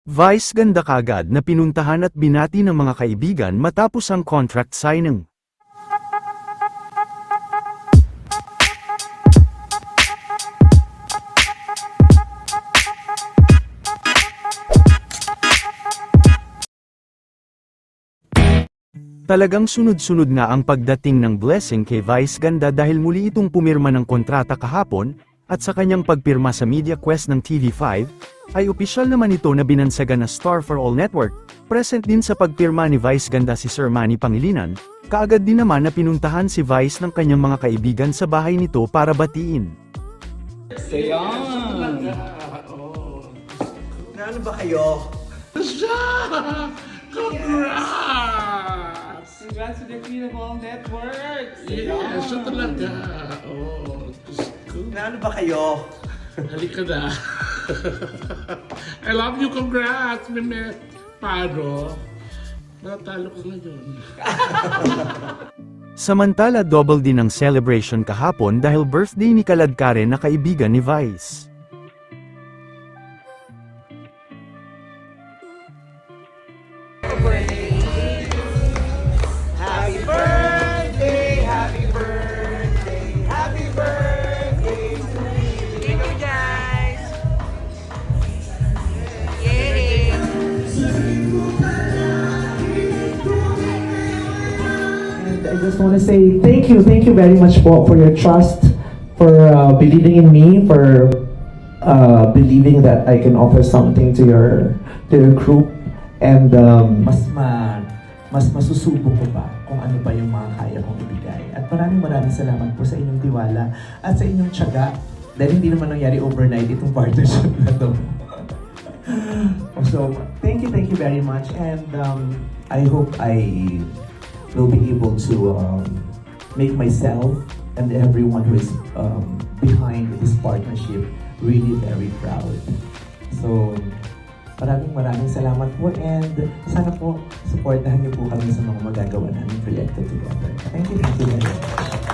Vice ganda kagad na pinuntahan at binati ng mga kaibigan matapos ang contract signing. Talagang sunod-sunod nga ang pagdating ng blessing kay Vice Ganda dahil muli itong pumirma ng kontrata kahapon, at sa kanyang pagpirma sa Media Quest ng TV5, ay opisyal naman ito na binansagan na Star for All Network. Present din sa pagpirma ni Vice Ganda si Sir Manny Pangilinan, kaagad din naman na pinuntahan si Vice ng kanyang mga kaibigan sa bahay nito para batiin. Ayan! Ano ba kayo? Congrats! Congrats to the Queen of All Networks! Yes, siya talaga. Oh, Diyos ko. Ano ba kayo? Halika na. I love you, congrats, Meme. Paano? Natalo ko ngayon. Samantala double din ang celebration kahapon dahil birthday ni Kalad Karen na kaibigan ni Vice. Happy birthday! Happy birthday! Happy birthday to you! Thank you guys! Yay! And I just want to say thank you very much for your trust, for believing in me, for believing that I can offer something to your group, and mas masusubok ko pa kung ano pa yung mga kaya kong ibigay. At maraming salamat po sa inyong tiwala at sa inyong tiyaga, dahil hindi naman nangyari overnight itong partnership na to. So, thank you very much, and I hope I will be able to make myself and everyone who is behind this partnership really very proud. So, maraming salamat po, and sana po supportahan niyo po kami sa mga magagawa namin proyekto together. Thank you very much.